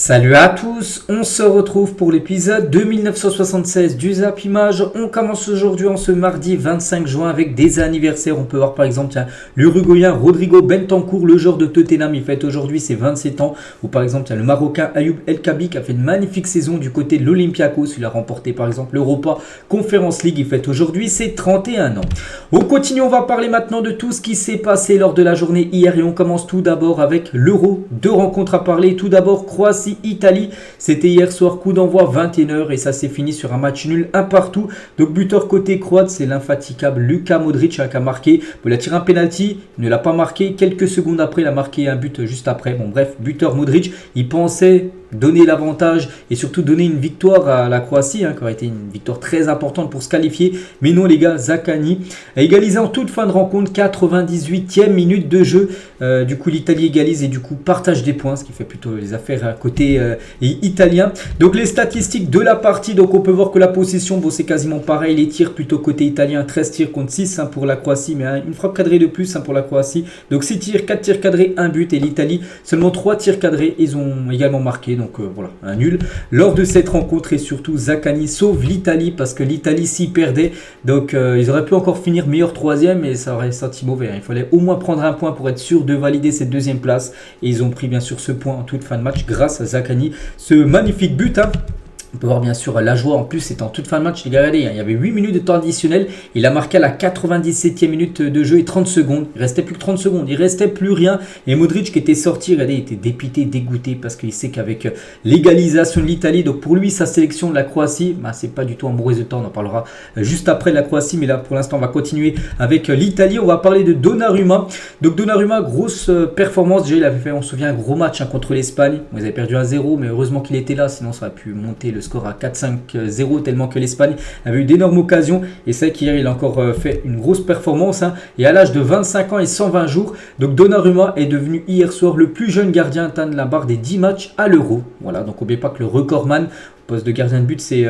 Salut à tous, on se retrouve pour l'épisode 2976 du Zap Image. On commence aujourd'hui en ce mardi 25 juin avec des anniversaires. On peut voir par exemple l'Uruguayen Rodrigo Bentancur, le joueur de Tottenham, il fête aujourd'hui ses 27 ans. Ou par exemple le Marocain Ayoub El Kabi qui a fait une magnifique saison du côté de l'Olympiakos. Il a remporté par exemple l'Europa Conference League, il fête aujourd'hui ses 31 ans. On continue, on va parler maintenant de tout ce qui s'est passé lors de la journée hier et on commence tout d'abord avec l'Euro. Deux rencontres à parler, tout d'abord Croatie-Italie, c'était hier soir, coup d'envoi 21h et ça s'est fini sur un match nul, un partout. Donc buteur côté croate, c'est l'infatigable Luka Modric qui a marqué. Il a tiré un penalty, il ne l'a pas marqué, quelques secondes après il a marqué un but juste après. Bon bref, buteur Modric, il pensait donner l'avantage et surtout donner une victoire à la Croatie, qui aurait été une victoire très importante pour se qualifier. Mais non les gars, Zaccagni a égalisé en toute fin de rencontre, 98e minute de jeu. Du coup l'Italie égalise et du coup partage des points, ce qui fait plutôt les affaires côté italien. Donc les statistiques de la partie, donc on peut voir que la possession, bon, c'est quasiment pareil. Les tirs plutôt côté italien, 13 tirs contre 6 pour la Croatie, mais une frappe cadrée de plus pour la Croatie. Donc 6 tirs, 4 tirs cadrés, 1 but et l'Italie seulement 3 tirs cadrés, ils ont également marqué. Donc voilà, un nul lors de cette rencontre et surtout Zaccagni sauve l'Italie parce que l'Italie s'y perdait. Donc ils auraient pu encore finir meilleur troisième et ça aurait senti mauvais. Il fallait au moins prendre un point pour être sûr de valider cette deuxième place et ils ont pris bien sûr ce point en toute fin de match grâce à Zaccagni. Ce magnifique but. On peut voir bien sûr la joie, en plus c'était en toute fin de match, les gars, regardez, il y avait 8 minutes de temps additionnel, il a marqué à la 97e minute de jeu et 30 secondes, il restait plus que 30 secondes, il restait plus rien et Modric qui était sorti, regardez, il était dépité, dégoûté parce qu'il sait qu'avec l'égalisation de l'Italie, donc pour lui sa sélection de la Croatie, c'est pas du tout un bon résultat, on en parlera juste après la Croatie, mais là pour l'instant on va continuer avec l'Italie, on va parler de Donnarumma. Donc Donnarumma, grosse performance, déjà il avait fait, on se souvient, un gros match contre l'Espagne, ils avaient perdu 1-0, mais heureusement qu'il était là, sinon ça aurait pu monter le score à 4-5-0 tellement que l'Espagne avait eu d'énormes occasions et c'est qu'hier il a encore fait une grosse performance et à l'âge de 25 ans et 120 jours, donc Donnarumma est devenu hier soir le plus jeune gardien à atteindre la barre des 10 matchs à l'Euro. Voilà, donc n'oubliez pas que le recordman poste de gardien de but c'est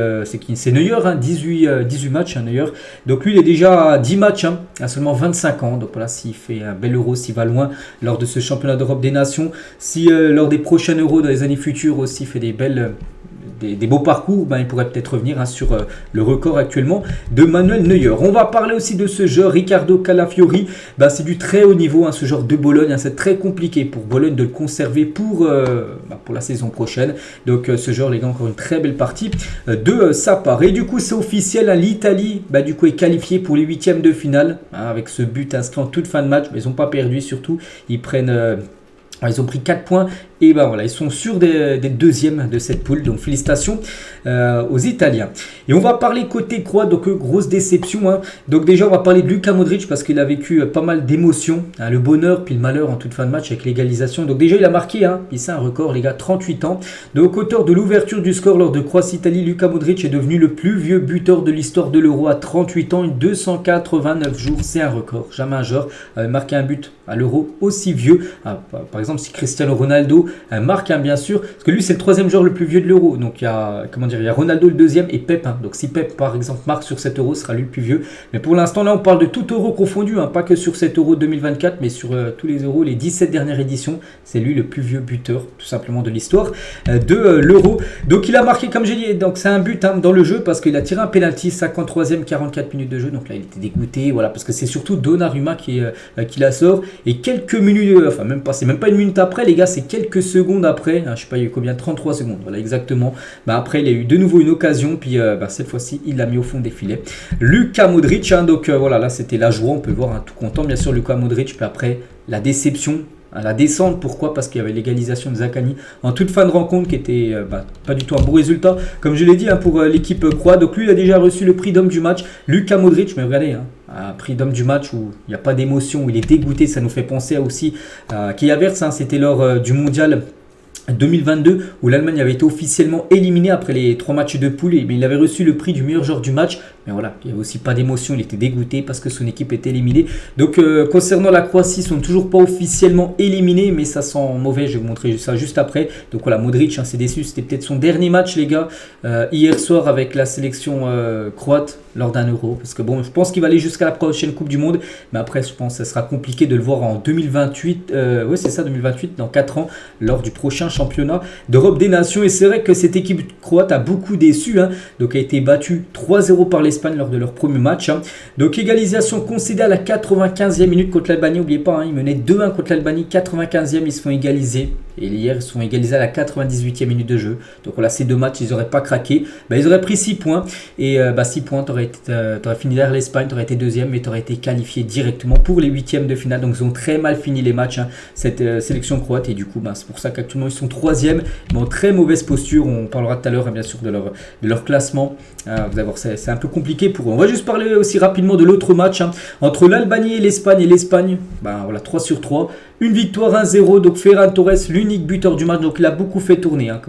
Neuer, 18 matchs Neuer. Donc lui il est déjà à 10 matchs à seulement 25 ans. Donc voilà, s'il fait un bel Euro, s'il va loin lors de ce championnat d'Europe des nations, si lors des prochains Euros dans les années futures aussi fait des beaux parcours, il pourrait peut-être revenir sur le record actuellement de Manuel Neuer. On va parler aussi de ce joueur Riccardo Calafiori, c'est du très haut niveau, ce joueur de Bologne, c'est très compliqué pour Bologne de le conserver pour la saison prochaine. Donc ce joueur, les gars, encore une très belle partie de sa part. Et du coup c'est officiel, l'Italie du coup est qualifiée pour les huitièmes de finale avec ce but inscrit en toute fin de match, mais ils n'ont pas perdu, surtout ils ont pris 4 points et voilà, ils sont sûrs des deuxièmes de cette poule. Donc félicitations aux Italiens. Et on va parler côté croate, donc grosse déception. Donc déjà on va parler de Luka Modric parce qu'il a vécu pas mal d'émotions, le bonheur puis le malheur en toute fin de match avec l'égalisation. Donc déjà il a marqué, puis c'est un record les gars, 38 ans. Donc auteur de l'ouverture du score lors de Croatie-Italie, Luka Modric est devenu le plus vieux buteur de l'histoire de l'Euro à 38 ans et 289 jours. C'est un record, jamais un joueur avait marqué un but à l'Euro aussi vieux. Par exemple si Cristiano Ronaldo marque bien sûr, parce que lui c'est le troisième joueur le plus vieux de l'Euro. Donc il y a Ronaldo le deuxième et Pep. Donc si Pep par exemple marque sur cet Euro, ce sera lui le plus vieux. Mais pour l'instant là on parle de tout Euro confondu, pas que sur cet Euro 2024, mais sur tous les Euros, les 17 dernières éditions, c'est lui le plus vieux buteur tout simplement de l'histoire de l'Euro. Donc il a marqué, comme j'ai dit, donc c'est un but dans le jeu parce qu'il a tiré un penalty, 53e, 44 minutes de jeu. Donc là il était dégoûté, voilà, parce que c'est surtout Donnarumma qui la sort. Et quelques minutes, c'est même pas une minute après les gars, c'est quelques secondes après, je sais pas il y a eu combien, 33 secondes, voilà exactement. Après il y a eu de nouveau une occasion, puis cette fois-ci il l'a mis au fond des filets. Luka Modric, donc voilà, là c'était la joie, on peut le voir, tout content bien sûr Luka Modric, puis après la déception. La descente, pourquoi? Parce qu'il y avait l'égalisation de Zaccagni en toute fin de rencontre qui était pas du tout un bon résultat, comme je l'ai dit pour l'équipe croate. Donc lui il a déjà reçu le prix d'homme du match, Luka Modric, mais regardez, un prix d'homme du match où il n'y a pas d'émotion, où il est dégoûté. Ça nous fait penser aussi à Kai Havertz, c'était lors du mondial 2022 où l'Allemagne avait été officiellement éliminée après les 3 matchs de poule, mais il avait reçu le prix du meilleur joueur du match. Mais voilà, il n'y avait aussi pas d'émotion, il était dégoûté parce que son équipe était éliminée. Donc concernant la Croatie, ils sont toujours pas officiellement éliminés, mais ça sent mauvais, je vais vous montrer ça juste après. Donc voilà, Modric, c'est déçu, c'était peut-être son dernier match les gars, hier soir avec la sélection croate lors d'un Euro. Parce que bon, je pense qu'il va aller jusqu'à la prochaine Coupe du Monde, mais après je pense que ça sera compliqué de le voir en 2028, oui c'est ça, 2028, dans 4 ans, lors du prochain championnat championnat d'Europe des Nations. Et c'est vrai que cette équipe croate a beaucoup déçu, hein. Donc a été battue 3-0 par l'Espagne lors de leur premier match, hein. Donc égalisation concédée à la 95e minute contre l'Albanie. N'oubliez pas, hein, ils menaient 2-1 contre l'Albanie, 95e, ils se font égaliser. Et hier, ils se sont égalisés à la 98e minute de jeu. Donc voilà, ces deux matchs, ils n'auraient pas craqué. Ils auraient pris 6 points. Et 6 points, tu aurais fini derrière l'Espagne, tu aurais été deuxième, mais tu aurais été qualifié directement pour les huitièmes de finale. Donc ils ont très mal fini les matchs, hein, cette sélection croate. Et du coup, c'est pour ça qu'actuellement, ils sont troisième, mais en très mauvaise posture. On parlera tout à l'heure, hein, bien sûr, de leur classement. Vous allez voir, c'est un peu compliqué pour eux. On va juste parler aussi rapidement de l'autre match, hein, entre l'Albanie et l'Espagne. Et l'Espagne, voilà, 3-3. Une victoire 1-0, donc Ferran Torres, l'unique buteur du match, donc il a beaucoup fait tourner, hein,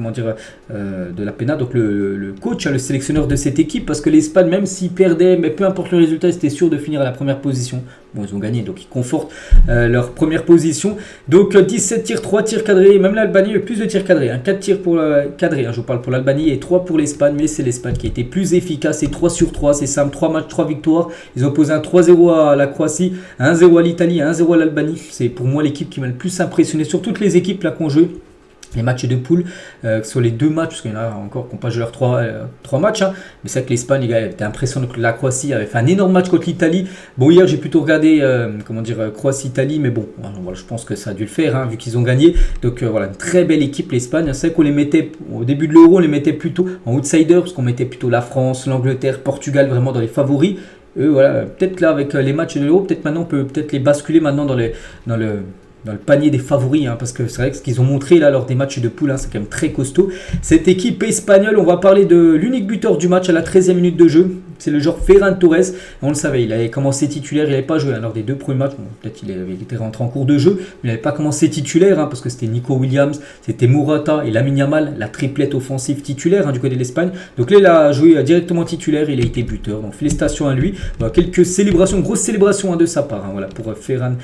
de la Pena, donc le coach, hein, le sélectionneur de cette équipe, parce que l'Espagne, même s'ils perdaient, mais peu importe le résultat, ils étaient sûrs de finir à la première position. Bon, ils ont gagné, donc ils confortent leur première position. Donc 17 tirs, 3 tirs cadrés, même l'Albanie a eu plus de tirs cadrés, hein, 4 tirs pour cadrés, hein, je vous parle pour l'Albanie, et 3 pour l'Espagne, mais c'est l'Espagne qui a été plus efficace, et 3/3, c'est simple, 3 matchs, 3 victoires. Ils ont posé un 3-0 à la Croatie, 1-0 à l'Italie, 1-0 à l'Albanie. C'est pour moi l'équipe qui m'a le plus impressionné sur toutes les équipes là qu'on joue. Les matchs de poule, sur les deux matchs, parce qu'il y en a encore qui n'ont pas joué leurs 3 matchs, hein. Mais c'est vrai que l'Espagne, les gars, était impressionnant que la Croatie avait fait un énorme match contre l'Italie. Bon, hier j'ai plutôt regardé Croatie-Italie, mais bon, voilà, je pense que ça a dû le faire, hein, vu qu'ils ont gagné. Donc voilà, une très belle équipe l'Espagne. C'est vrai qu'on les mettait, au début de l'Euro, on les mettait plutôt en outsider, parce qu'on mettait plutôt la France, l'Angleterre, Portugal vraiment dans les favoris. Voilà, peut-être là avec les matchs de l'Euro, peut-être maintenant on peut peut-être les basculer maintenant dans le panier des favoris, hein, parce que c'est vrai que ce qu'ils ont montré là lors des matchs de poule, hein, c'est quand même très costaud. Cette équipe espagnole, on va parler de l'unique buteur du match à la 13e minute de jeu. C'est le joueur Ferran Torres. On le savait, il avait commencé titulaire, il n'avait pas joué, hein, lors des deux premiers matchs. Bon, peut-être qu'il était rentré en cours de jeu, mais il n'avait pas commencé titulaire, hein, parce que c'était Nico Williams, c'était Morata et Lamine Yamal, la triplette offensive titulaire, hein, du côté de l'Espagne. Donc là, il a joué directement titulaire, il a été buteur. Donc félicitations à lui. Voilà, quelques célébrations, grosses célébrations, hein, de sa part, hein, voilà, pour Ferran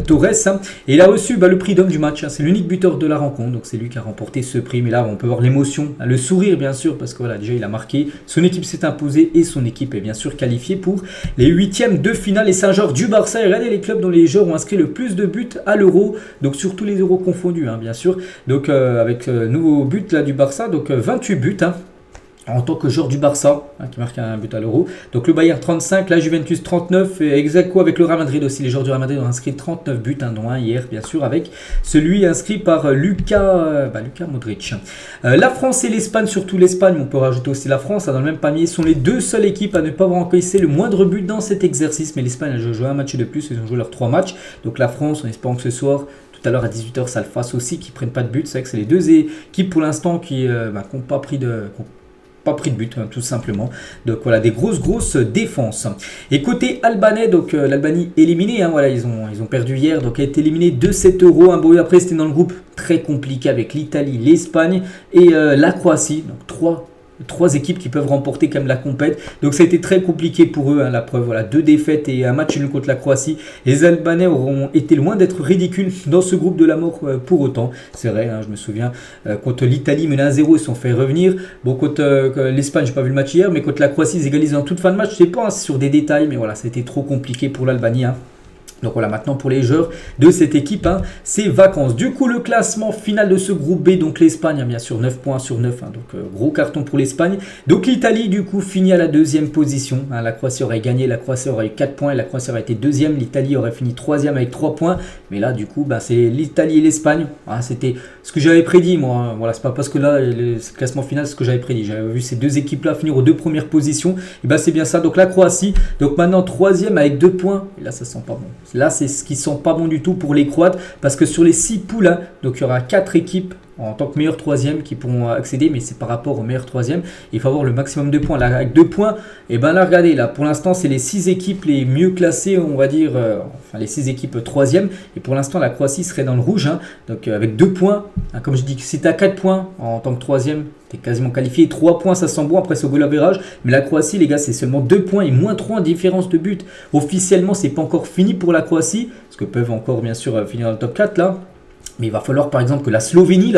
Torres. Hein. Et il a reçu le prix d'homme du match, hein. C'est l'unique buteur de la rencontre, donc c'est lui qui a remporté ce prix. Mais là, on peut voir l'émotion, hein, le sourire bien sûr, parce que voilà, déjà il a marqué, son équipe s'est imposée et son équipe est bien sûr qualifiée pour les huitièmes de finale. Et c'est un joueur du Barça. Et regardez les clubs dont les joueurs ont inscrit le plus de buts à l'Euro, donc sur tous les euros confondus, hein, bien sûr. Donc avec nouveau but là du Barça, donc 28 buts, hein, en tant que joueur du Barça, hein, qui marque un but à l'Euro. Donc le Bayern 35, la Juventus 39, et ex aequo avec le Real Madrid aussi. Les joueurs du Real Madrid ont inscrit 39 buts, hein, dont un hier bien sûr, avec celui inscrit par Luka Modric. La France et l'Espagne, surtout l'Espagne, on peut rajouter aussi la France, hein, dans le même panier, sont les deux seules équipes à ne pas avoir encaissé le moindre but dans cet exercice. Mais l'Espagne a joué un match de plus, ils ont joué leurs 3 matchs. Donc la France, en espérant que ce soir, tout à l'heure à 18h, ça le fasse aussi, qui ne prennent pas de but. C'est vrai que c'est les deux équipes pour l'instant qui n'ont pas pris de but, hein, tout simplement. Donc voilà, des grosses défenses. Et côté albanais, donc l'Albanie éliminée, hein, voilà, ils ont perdu hier, donc a été éliminé 2-7 euros. Bon, après c'était dans le groupe très compliqué avec l'Italie, l'Espagne et la Croatie. Donc trois équipes qui peuvent remporter quand même la compète. Donc ça a été très compliqué pour eux, hein, la preuve. Voilà, 2 défaites et un match nul contre la Croatie. Les Albanais auront été loin d'être ridicules dans ce groupe de la mort pour autant. C'est vrai, hein, je me souviens, contre l'Italie, mené 1-0, ils se sont fait revenir. Bon, contre l'Espagne, j'ai pas vu le match hier, mais contre la Croatie, ils égalisent en toute fin de match. Je sais pas, hein, c'est sur des détails, mais voilà, ça a été trop compliqué pour l'Albanie, hein. Donc voilà, maintenant pour les joueurs de cette équipe, hein, c'est vacances. Du coup, le classement final de ce groupe B, donc l'Espagne, hein, bien sûr, 9 points sur 9, hein, donc gros carton pour l'Espagne. Donc l'Italie, du coup, finit à la 2e position. Hein, la Croatie aurait gagné, la Croatie aurait eu 4 points, et la Croatie aurait été 2e. L'Italie aurait fini 3e avec 3 points. Mais là, du coup, c'est l'Italie et l'Espagne. Hein, c'était ce que j'avais prédit, moi. Hein. Voilà, c'est pas parce que là, le classement final, c'est ce que j'avais prédit. J'avais vu ces deux équipes-là finir aux 2 premières positions. Et c'est bien ça. Donc la Croatie, donc maintenant 3e avec 2 points. Et là, ça sent pas bon. Là, c'est ce qui ne sent pas bon du tout pour les Croates, parce que sur les 6 poules, hein, donc il y aura 4 équipes en tant que meilleur 3e qui pourront accéder, mais c'est par rapport au meilleur 3e. Il faut avoir le maximum de points. Là, avec 2 points, et là, regardez, là, pour l'instant, c'est les 6 équipes les mieux classées, on va dire, les 6 équipes 3e. Et pour l'instant, la Croatie serait dans le rouge, hein, donc avec 2 points. Hein, comme je dis, si tu as 4 points en tant que 3e, tu es quasiment qualifié. 3 points, ça sent bon, après c'est au goal average. Mais la Croatie, les gars, c'est seulement 2 points et moins 3 en différence de but. Officiellement, c'est pas encore fini pour la Croatie, parce que peuvent encore, bien sûr, finir dans le top 4, là. Mais il va falloir par exemple que la Slovénie,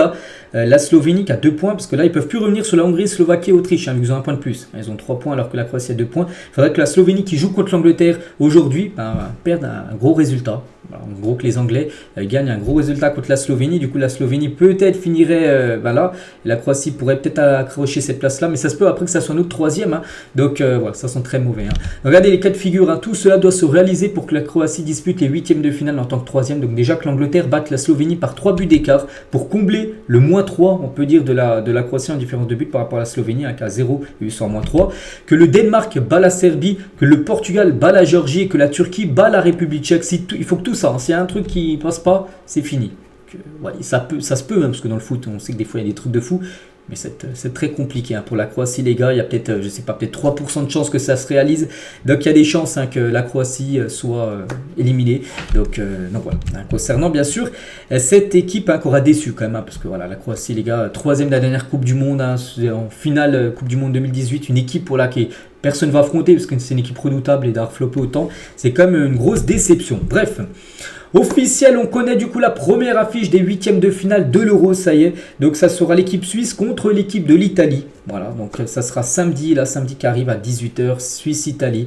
la Slovénie qui a 2 points, parce que là ils peuvent plus revenir sur la Hongrie, Slovaquie et Autriche, ils ont un point de plus. Ils ont 3 points alors que la Croatie a 2 points. Il faudrait que la Slovénie qui joue contre l'Angleterre aujourd'hui perde un gros résultat. En gros que les Anglais gagnent un gros résultat contre la Slovénie. Du coup la Slovénie peut-être finirait là. Et la Croatie pourrait peut-être accrocher cette place-là. Mais ça se peut après que ça soit notre troisième. Donc voilà, ça sent très mauvais. Regardez les cas de figure. Tout cela doit se réaliser pour que la Croatie dispute les huitièmes de finale en tant que troisième. Donc déjà que l'Angleterre batte la Slovénie par 3 buts d'écart pour combler le -3, on peut dire, de la Croatie en différence de buts par rapport à la Slovénie, qui a 0 et 800 -3. Que le Danemark bat la Serbie, que le Portugal bat la Géorgie et que la Turquie bat la République tchèque. Il faut que tout ça, s'il y a un truc qui passe pas, c'est fini. Ouais, ça se peut, parce que dans le foot, on sait que des fois il y a des trucs de fou. Mais c'est très compliqué pour la Croatie, les gars. Il y a peut-être, je sais pas, peut-être 3% de chances que ça se réalise. Donc il y a des chances que la Croatie soit éliminée. Donc voilà. Concernant bien sûr cette équipe qui aura déçu quand même. Parce que voilà, la Croatie, les gars, troisième de la dernière Coupe du Monde, en finale Coupe du Monde 2018. Une équipe qui personne ne va affronter parce que c'est une équipe redoutable et d'avoir floppé autant. C'est quand même une grosse déception. Bref. Officiel, on connaît du coup la première affiche des huitièmes de finale de l'Euro, ça y est. Donc ça sera l'équipe suisse contre l'équipe de l'Italie. Voilà, donc ça sera samedi qui arrive à 18h, Suisse-Italie.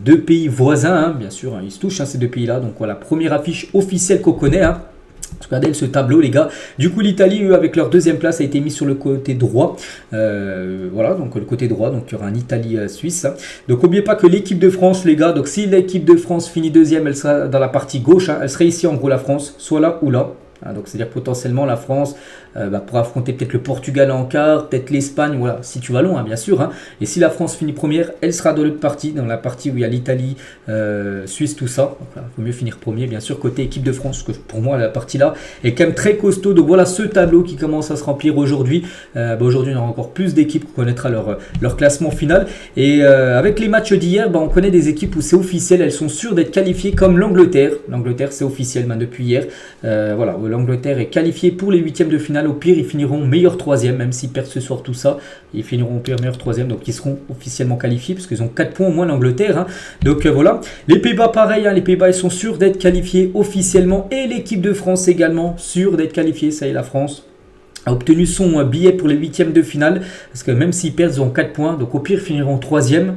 Deux pays voisins, bien sûr, ils se touchent ces deux pays-là. Donc voilà, première affiche officielle qu'on connaît. Regardez ce tableau, les gars. Du coup, l'Italie, eux, avec leur deuxième place, a été mise sur le côté droit. Voilà, donc le côté droit. Donc il y aura un Italie-Suisse. Donc n'oubliez pas que l'équipe de France, les gars, donc si l'équipe de France finit deuxième, elle sera dans la partie gauche. Elle serait ici, en gros, la France, soit là ou là. Donc c'est-à-dire potentiellement la France pourra affronter peut-être le Portugal en quart, peut-être l'Espagne, voilà, si tu vas loin, bien sûr. Et si la France finit première, elle sera dans l'autre partie, dans la partie où il y a l'Italie, Suisse, tout ça. Il vaut mieux finir premier, bien sûr, côté équipe de France, que pour moi, la partie là est quand même très costaud. Donc voilà ce tableau qui commence à se remplir aujourd'hui. Aujourd'hui, il y aura encore plus d'équipes qui connaîtra leur classement final. Et avec les matchs d'hier, on connaît des équipes où c'est officiel, elles sont sûres d'être qualifiées, comme l'Angleterre. L'Angleterre, c'est officiel depuis hier. Voilà, l'Angleterre est qualifiée pour les huitièmes de finale. Au pire, ils finiront meilleur troisième, même s'ils perdent ce soir tout ça. Ils finiront au pire meilleur troisième, donc ils seront officiellement qualifiés, parce qu'ils ont 4 points au moins l'Angleterre. Donc voilà. Les Pays-Bas, pareil, les Pays-Bas, ils sont sûrs d'être qualifiés officiellement. Et l'équipe de France également, sûre d'être qualifiée. Ça y est, la France a obtenu son billet pour les huitièmes de finale. Parce que même s'ils perdent, ils ont 4 points. Donc au pire, ils finiront troisième.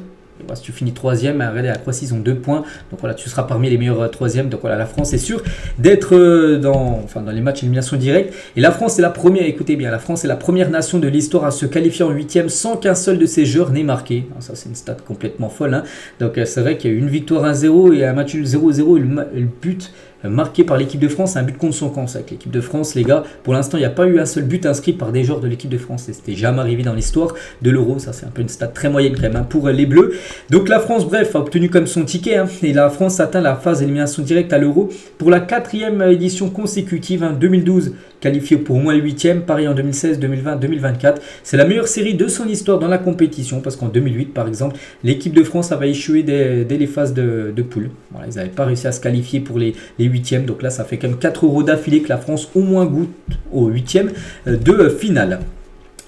Si tu finis troisième, regardez, la Croatie, ils ont 2 points. Donc voilà, tu seras parmi les meilleurs troisièmes. Donc voilà, la France est sûre d'être dans les matchs élimination directe. Et la France est la première, écoutez bien, la France est la première nation de l'histoire à se qualifier en huitième sans qu'un seul de ses joueurs n'ait marqué. Ça, c'est une stat complètement folle. Donc c'est vrai qu'il y a eu une victoire 1-0 et un match 0-0 et le but marqué par l'équipe de France, un but contre son camp. Avec l'équipe de France, les gars, pour l'instant, il n'y a pas eu un seul but inscrit par des joueurs de l'équipe de France. Et c'était jamais arrivé dans l'histoire de l'Euro. Ça, c'est un peu une stat très moyenne quand même pour les Bleus. Donc la France, bref, a obtenu comme son ticket. Et la France atteint la phase d'élimination directe à l'Euro pour la 4e édition consécutive. 2012, qualifié pour au moins le 8e. Paris en 2016, 2020, 2024. C'est la meilleure série de son histoire dans la compétition. Parce qu'en 2008, par exemple, l'équipe de France avait échoué dès les phases de poule. Voilà, ils n'avaient pas réussi à se qualifier pour les huitièmes. Donc là, ça fait quand même 4 euros d'affilée que la France au moins goûte au huitième de finale.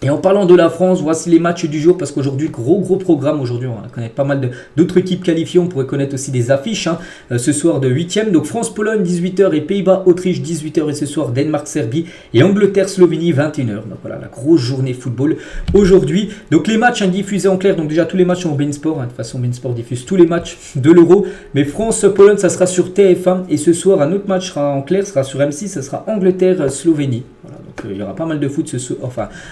Et en parlant de la France, voici les matchs du jour parce qu'aujourd'hui, gros programme. Aujourd'hui, on va connaître pas mal d'autres équipes qualifiées. On pourrait connaître aussi des affiches ce soir de 8e. Donc France-Pologne 18h et Pays-Bas-Autriche 18h. Et ce soir, Danemark-Serbie et Angleterre-Slovénie 21h. Donc voilà, la grosse journée football aujourd'hui. Donc les matchs diffusés en clair. Donc déjà, tous les matchs sont au beIN Sport. De toute façon, beIN Sport diffuse tous les matchs de l'Euro. Mais France-Pologne, ça sera sur TF1. Et ce soir, un autre match sera en clair, sera sur M6. Ça sera Angleterre-Slovénie. Voilà, donc il y aura pas mal de foot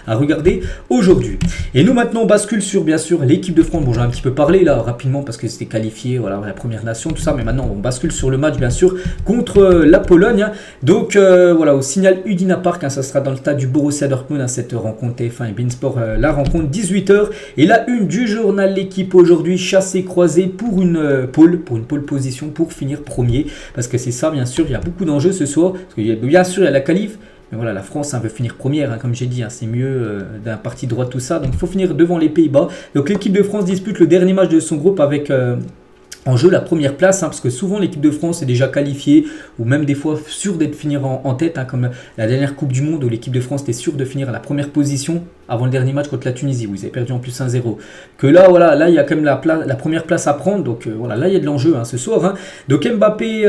à regarder aujourd'hui. Et nous maintenant on bascule sur bien sûr l'équipe de France. Bon, j'en ai un petit peu parlé là rapidement parce que c'était qualifié, voilà, la première nation, tout ça, mais maintenant on bascule sur le match bien sûr contre la Pologne. Donc voilà, au Signal Iduna Park, ça sera dans le stade du Borussia Dortmund, cette rencontre TF1 et beIN Sport, la rencontre 18h. Et la une du journal L'équipe aujourd'hui, chassé croisé pour une pole position pour finir premier, parce que c'est ça bien sûr, il y a beaucoup d'enjeux ce soir, parce qu'il y a bien sûr il y a la qualif. Mais voilà, la France veut finir première, comme j'ai dit, c'est mieux d'un parti droit tout ça. Donc il faut finir devant les Pays-Bas. Donc l'équipe de France dispute le dernier match de son groupe avec en jeu la première place, parce que souvent l'équipe de France est déjà qualifiée ou même des fois sûre d'être finir en tête, comme la dernière Coupe du Monde où l'équipe de France était sûre de finir à la première position avant le dernier match contre la Tunisie où ils avaient perdu en plus 1-0. Que là, voilà, là il y a quand même la première place à prendre, donc voilà, là il y a de l'enjeu ce soir. Donc Mbappé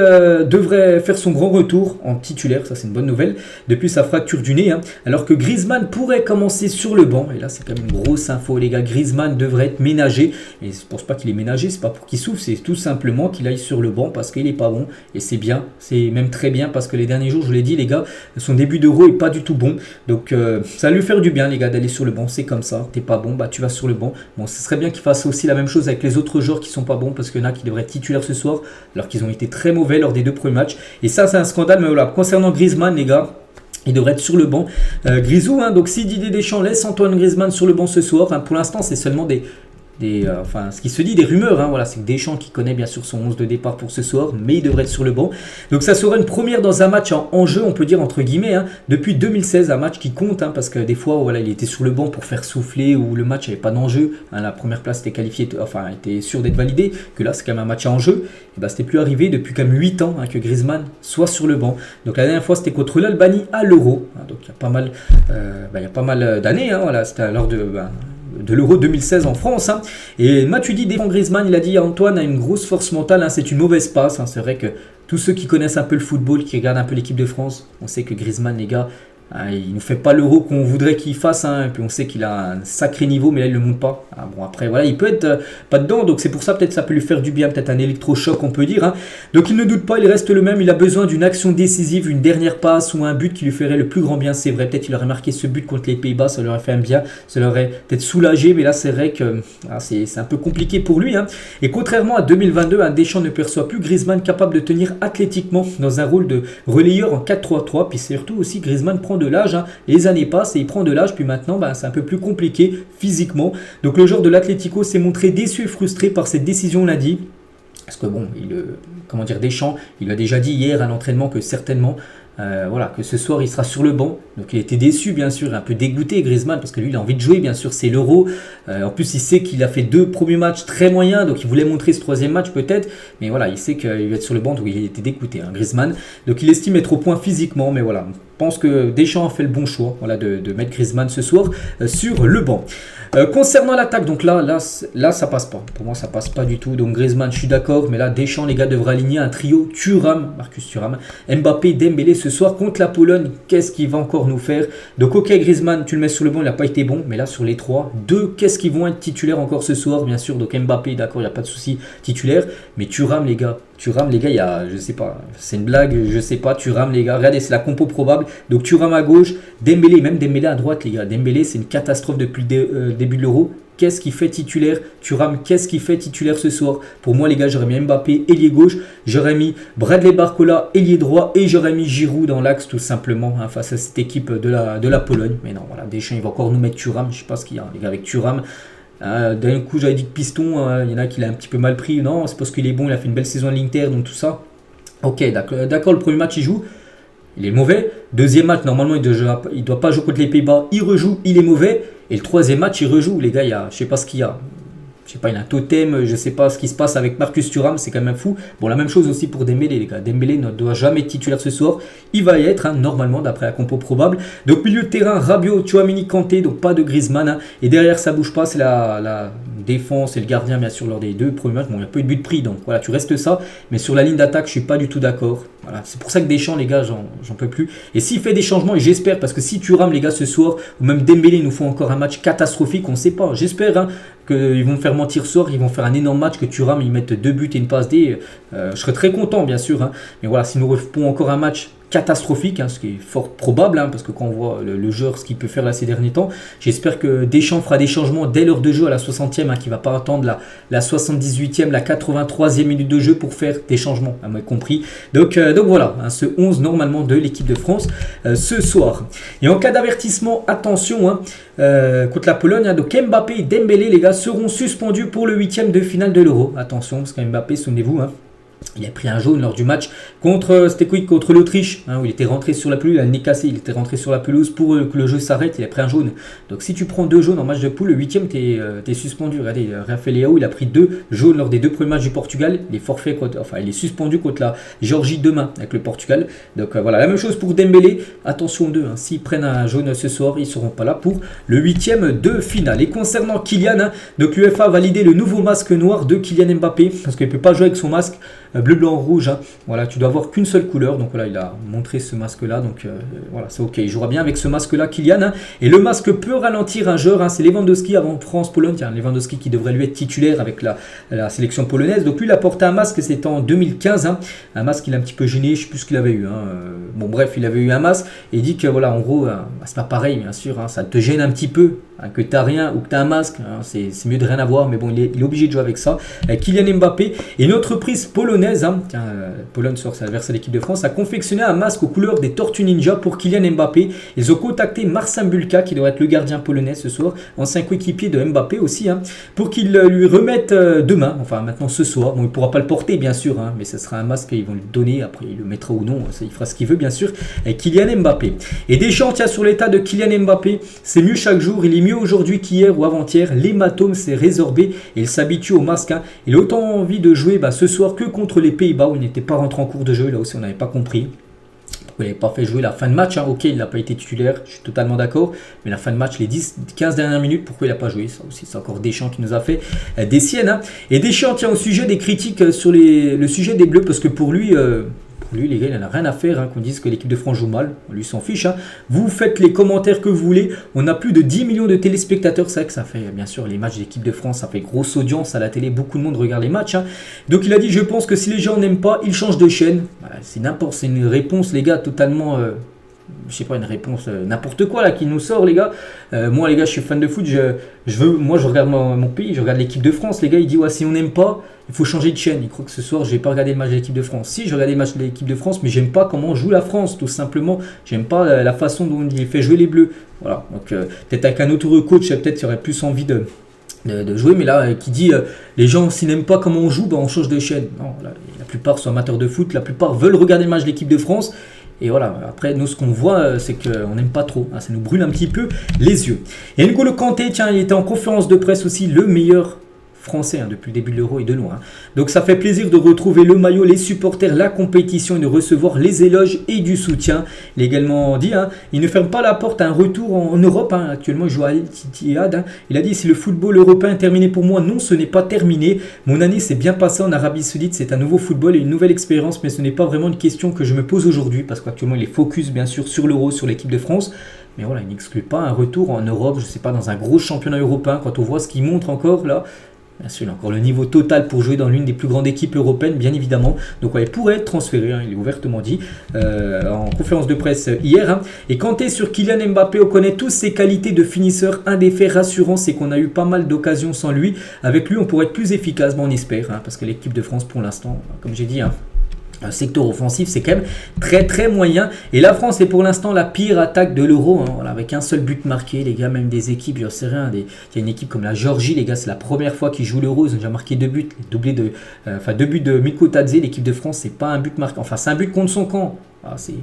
devrait faire son grand retour en titulaire, ça c'est une bonne nouvelle, depuis sa fracture du nez, alors que Griezmann pourrait commencer sur le banc, et là c'est quand même une grosse info les gars, Griezmann devrait être ménagé, et je pense pas qu'il est ménagé, c'est pas pour qu'il souffre, c'est tout simplement qu'il aille sur le banc parce qu'il est pas bon, et c'est bien, c'est même très bien parce que les derniers jours, je vous l'ai dit les gars, son début d'Euro est pas du tout bon, donc ça va lui faire du bien les gars d'aller sur le banc, c'est comme ça, t'es pas bon, bah tu vas sur le banc. Bon, ce serait bien qu'il fasse aussi la même chose avec les autres joueurs qui sont pas bons, parce qu'il y en a qui devraient être titulaires ce soir, alors qu'ils ont été très mauvais lors des 2 premiers matchs, et ça c'est un scandale, mais voilà, concernant Griezmann les gars, il devrait être sur le banc. Grisou, donc si Didier Deschamps laisse Antoine Griezmann sur le banc ce soir, pour l'instant c'est seulement ce qui se dit des rumeurs, voilà, c'est que Deschamps qui connaît bien sûr son 11 de départ pour ce soir, mais il devrait être sur le banc. Donc ça sera une première dans un match en jeu, on peut dire entre guillemets, depuis 2016, un match qui compte, parce que des fois voilà, il était sur le banc pour faire souffler ou le match n'avait pas d'enjeu, la première place était qualifiée, était sûr d'être validée, que là c'est quand même un match en jeu, et c'était plus arrivé depuis quand même 8 ans que Griezmann soit sur le banc. Donc la dernière fois c'était contre l'Albanie à l'Euro, donc il y a pas mal d'années, voilà, c'était lors de l'Euro 2016 en France. Et Matuidi défend Griezmann, il a dit Antoine a une grosse force mentale, c'est une mauvaise passe. C'est vrai que tous ceux qui connaissent un peu le football, qui regardent un peu l'équipe de France, on sait que Griezmann, les gars, il ne nous fait pas l'Euro qu'on voudrait qu'il fasse, et puis on sait qu'il a un sacré niveau, mais là il ne le montre pas. Bon après voilà, il peut être pas dedans, donc c'est pour ça peut-être ça peut lui faire du bien, peut-être un électrochoc on peut dire. Donc il ne doute pas, il reste le même, il a besoin d'une action décisive, une dernière passe ou un but qui lui ferait le plus grand bien, c'est vrai, peut-être il aurait marqué ce but contre les Pays-Bas, ça lui aurait fait un bien, ça l'aurait peut-être soulagé, mais là c'est vrai que c'est un peu compliqué pour lui. Et contrairement à 2022, Deschamps ne perçoit plus Griezmann capable de tenir athlétiquement dans un rôle de relayeur en 4-3-3, puis surtout aussi Griezmann prend de l'âge, les années passent et il prend de l'âge, puis maintenant c'est un peu plus compliqué physiquement. Donc le joueur de l'Atlético s'est montré déçu et frustré par cette décision lundi. Parce que bon, Deschamps, il a déjà dit hier à l'entraînement que certainement, que ce soir il sera sur le banc. Donc il était déçu bien sûr, un peu dégoûté Griezmann, parce que lui il a envie de jouer bien sûr, c'est l'Euro. En plus il sait qu'il a fait 2 premiers matchs très moyens, donc il voulait montrer ce 3e match peut-être. Mais voilà, il sait qu'il va être sur le banc, donc il était dégoûté Griezmann. Donc il estime être au point physiquement, mais voilà. Je pense que Deschamps a fait le bon choix de mettre Griezmann ce soir sur le banc. Concernant l'attaque, donc là ça passe pas. Pour moi ça passe pas du tout. Donc Griezmann, je suis d'accord, mais là Deschamps les gars devraient aligner un trio Marcus Thuram, Mbappé, Dembélé ce soir contre la Pologne. Qu'est-ce qu'il va encore nous faire? Donc ok, Griezmann tu le mets sur le banc, il n'a pas été bon, mais là sur les 3, 2 qu'est-ce qu'ils vont être titulaires encore ce soir? Bien sûr, donc Mbappé d'accord, il n'y a pas de souci titulaire, mais Thuram les gars, il y a, je sais pas, c'est une blague, je sais pas, Thuram les gars, regardez, c'est la compo probable. Donc Thuram à gauche, Dembélé, même Dembélé à droite les gars. Dembélé c'est une catastrophe depuis le début de l'Euro. Qu'est-ce qui fait titulaire? Thuram, qu'est-ce qui fait titulaire ce soir? Pour moi les gars, j'aurais mis Mbappé, ailier gauche, j'aurais mis Bradley Barcola, ailier droit, et j'aurais mis Giroud dans l'axe tout simplement, face à cette équipe de la Pologne. Mais non, voilà, Deschamps il va encore nous mettre Thuram, je sais pas ce qu'il y a les gars avec Thuram. D'un coup j'avais dit que Piston, il y en a qui l'a un petit peu mal pris. Non, c'est parce qu'il est bon, il a fait une belle saison à l'Inter, donc tout ça. Ok, d'accord, le premier match il joue, il est mauvais. 2e match, normalement il doit pas jouer contre les Pays-Bas, il rejoue, il est mauvais. Et le 3e match il rejoue, les gars, je sais pas ce qu'il y a. Je sais pas, il a un totem, je sais pas ce qui se passe avec Marcus Thuram, c'est quand même fou. Bon, la même chose aussi pour Dembélé, les gars. Dembélé ne doit jamais être titulaire ce soir. Il va y être, normalement, d'après la compo probable. Donc, milieu de terrain, Rabiot, Tchouaméni, Kanté, donc pas de Griezmann. Et derrière, ça bouge pas, c'est la défense et le gardien, bien sûr, lors des 2 premiers matchs. Bon, il n'y a pas eu de but pris, donc voilà, tu restes ça. Mais sur la ligne d'attaque, je suis pas du tout d'accord. Voilà, c'est pour ça que Deschamps, les gars, j'en peux plus. Et s'il fait des changements, et j'espère, parce que si Thuram, les gars, ce soir, ou même Dembélé nous font encore un match catastrophique, on sait pas. J'espère, qu'ils vont me faire mentir ce soir, ils vont faire un énorme match, que Thuram ils mettent 2 buts et une passe D. Je serais très content bien sûr, mais voilà, s'ils nous refont encore un match catastrophique, ce qui est fort probable, parce que quand on voit le joueur ce qu'il peut faire là ces derniers temps, j'espère que Deschamps fera des changements dès l'heure de jeu à la 60e, qui ne va pas attendre la 78e, la 83e minute de jeu pour faire des changements, à moi compris. Donc voilà, ce 11 normalement de l'équipe de France ce soir. Et en cas d'avertissement, attention, contre la Pologne, donc Mbappé et Dembélé les gars seront suspendus pour le 8e de finale de l'Euro. Attention, parce que Mbappé, souvenez-vous, Il a pris un jaune lors du match contre, c'était quoi, contre l'Autriche, hein, où il était rentré sur la pelouse, il a le nez cassé, il était rentré sur la pelouse pour que le jeu s'arrête, il a pris un jaune. Donc si tu prends 2 jaunes en match de poule, le 8e, t'es suspendu. Regardez, Rafael Leao, il a pris 2 jaunes lors des 2 premiers matchs du Portugal, il est forfait, il est suspendu contre la Géorgie demain avec le Portugal. Donc voilà, la même chose pour Dembélé, attention d'eux, hein, s'ils prennent un jaune ce soir, ils ne seront pas là pour le 8e de finale. Et concernant Kylian, hein, donc l'UEFA a validé le nouveau masque noir de Kylian Mbappé, parce qu'il ne peut pas jouer avec son masque bleu, blanc, rouge, hein. Voilà, tu dois avoir qu'une seule couleur. Donc voilà, il a montré ce masque-là. Donc voilà, c'est ok. Il jouera bien avec ce masque-là, Kylian, hein. Et le masque peut ralentir un joueur, hein. C'est Lewandowski avant France-Pologne. Tiens, Lewandowski qui devrait lui être titulaire avec la sélection polonaise. Donc lui, il a porté un masque, c'était en 2015. Hein. Un masque, il est un petit peu gêné. Je ne sais plus ce qu'il avait eu. Hein. Bon, bref, il avait eu un masque. Et il dit que voilà, en gros, c'est pas pareil, bien sûr. Hein. Ça te gêne un petit peu. Hein, que tu n'as rien ou que tu as un masque, hein, c'est mieux de rien avoir, mais bon, il est obligé de jouer avec ça. Kylian Mbappé et une entreprise polonaise, hein, tiens, Pologne sur sa verse à l'équipe de France, a confectionné un masque aux couleurs des Tortues Ninja pour Kylian Mbappé. Ils ont contacté Marcin Bulka, qui doit être le gardien polonais ce soir, ancien coéquipier de Mbappé aussi, hein, pour qu'il lui remette demain, enfin maintenant ce soir. Bon, il ne pourra pas le porter, bien sûr, hein, mais ce sera un masque qu'ils vont lui donner, après il le mettra ou non, ça, il fera ce qu'il veut, bien sûr. Kylian Mbappé. Et Deschamps, tiens, sur l'état de Kylian Mbappé, c'est mieux chaque jour, il est mieux aujourd'hui qu'hier ou avant-hier, l'hématome s'est résorbé et il s'habitue au masque. Hein. Il a autant envie de jouer ce soir que contre les Pays-Bas où il n'était pas rentré en cours de jeu, là aussi on n'avait pas compris. Il n'avait pas fait jouer la fin de match, hein. Ok, il n'a pas été titulaire, je suis totalement d'accord, mais la fin de match, les 10-15 dernières minutes, pourquoi il n'a pas joué? Ça aussi, c'est encore Deschamps qui nous a fait des siennes. Hein. Et Deschamps tient au sujet des critiques sur le sujet des Bleus, parce que pour lui, les gars, il n'en a rien à faire, hein, qu'on dise que l'équipe de France joue mal. On lui s'en fiche. Hein. Vous faites les commentaires que vous voulez. On a plus de 10 millions de téléspectateurs. C'est vrai que ça fait, bien sûr, les matchs d'équipe de France, ça fait grosse audience à la télé. Beaucoup de monde regarde les matchs. Hein. Donc, il a dit, je pense que si les gens n'aiment pas, ils changent de chaîne. Voilà, c'est une réponse, les gars, totalement... je sais pas, une réponse n'importe quoi là qui nous sort, les gars. Moi, les gars, je suis fan de foot. Je regarde mon pays, je regarde l'équipe de France. Les gars, il dit ouais, si on n'aime pas, il faut changer de chaîne. Il croit que ce soir, je vais pas regarder le match de l'équipe de France. Si, je regarde les matchs de l'équipe de France, mais j'aime pas comment joue la France, tout simplement. J'aime pas la façon dont il fait jouer les Bleus. Voilà. Donc peut-être avec un autre coach, peut-être il y aurait plus envie de jouer, mais là qui dit les gens s'ils n'aiment pas comment on joue, on change de chaîne. Non, là, la plupart sont amateurs de foot, la plupart veulent regarder le match de l'équipe de France. Et voilà, après nous ce qu'on voit c'est qu'on n'aime pas trop, hein, ça nous brûle un petit peu les yeux. Et N'Golo Kanté, tiens, il était en conférence de presse aussi, le meilleur français hein, depuis le début de l'Euro et de loin. Hein. Donc ça fait plaisir de retrouver le maillot, les supporters, la compétition et de recevoir les éloges et du soutien. Il a également dit, hein, il ne ferme pas la porte à un retour en Europe. Hein. Actuellement, il joue à Al-Ittihad. Hein. Il a dit, si le football européen est terminé pour moi, non, ce n'est pas terminé. Mon année s'est bien passée en Arabie Saoudite. C'est un nouveau football et une nouvelle expérience, mais ce n'est pas vraiment une question que je me pose aujourd'hui parce qu'actuellement, il est focus bien sûr sur l'Euro, sur l'équipe de France. Mais voilà, il n'exclut pas un retour en Europe, je ne sais pas, dans un gros championnat européen. Quand on voit ce qu'il montre encore là, bien sûr, il a encore le niveau total pour jouer dans l'une des plus grandes équipes européennes, bien évidemment. Donc, ouais, il pourrait être transféré, hein, il est ouvertement dit, en conférence de presse hier. Hein. Et Kanté sur Kylian Mbappé, on connaît tous ses qualités de finisseur. Un des faits rassurants, c'est qu'on a eu pas mal d'occasions sans lui. Avec lui, on pourrait être plus efficace, bon, on espère, hein, parce que l'équipe de France, pour l'instant, comme j'ai dit, hein, un secteur offensif, c'est quand même très très moyen. Et la France est pour l'instant la pire attaque de l'Euro, hein, voilà, avec un seul but marqué. Les gars, même des équipes, je sais rien. Il y a une équipe comme la Géorgie, les gars, c'est la première fois qu'ils jouent l'Euro. Ils ont déjà marqué 2 buts, deux buts de Mikko Tadze. L'équipe de France, c'est pas un but marqué. Enfin, c'est un but contre son camp. Ah, c'est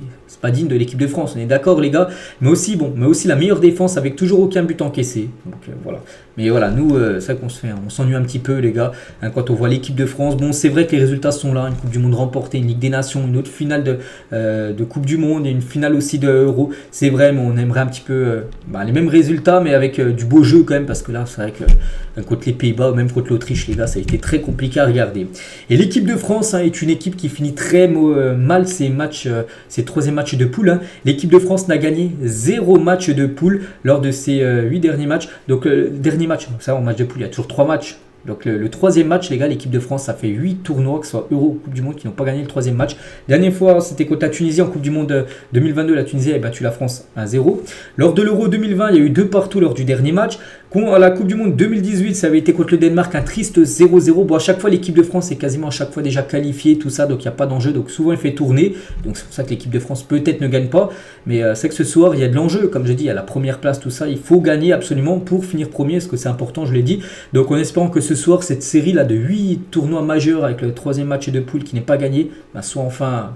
pas digne de l'équipe de France, on est d'accord les gars, mais aussi la meilleure défense avec toujours aucun but encaissé. Donc voilà. Mais voilà, nous c'est vrai on s'ennuie un petit peu les gars, hein, quand on voit l'équipe de France. Bon, c'est vrai que les résultats sont là, une Coupe du Monde remportée, une Ligue des Nations, une autre finale de Coupe du Monde et une finale aussi de Euro. C'est vrai, mais on aimerait un petit peu les mêmes résultats, mais avec du beau jeu quand même, parce que là c'est vrai que contre les Pays-Bas ou même contre l'Autriche, les gars, ça a été très compliqué à regarder. Et l'équipe de France hein, est une équipe qui finit très mal ses matchs. C'est le 3e match de poule. Hein. L'équipe de France n'a gagné 0 match de poule lors de ses 8 derniers matchs. Donc, dernier match, ça en match de poule, il y a toujours 3 matchs. Donc, le 3e match, les gars, l'équipe de France, ça fait 8 tournois, que ce soit Euro ou Coupe du Monde, qui n'ont pas gagné le 3e match. Dernière fois, c'était contre la Tunisie en Coupe du Monde 2022. La Tunisie a battu la France 1-0. Lors de l'Euro 2020, il y a eu 2 partout lors du dernier match. À la Coupe du Monde 2018, ça avait été contre le Danemark, un triste 0-0. Bon, à chaque fois, l'équipe de France est quasiment à chaque fois déjà qualifiée, tout ça, donc il n'y a pas d'enjeu. Donc souvent, il fait tourner. Donc c'est pour ça que l'équipe de France peut-être ne gagne pas. Mais c'est que ce soir, il y a de l'enjeu. Comme je dis, il y a la première place, tout ça. Il faut gagner absolument pour finir premier, parce que c'est important, je l'ai dit. Donc en espérant que ce soir, cette série-là de 8 tournois majeurs avec le troisième match de poule qui n'est pas gagné, soit enfin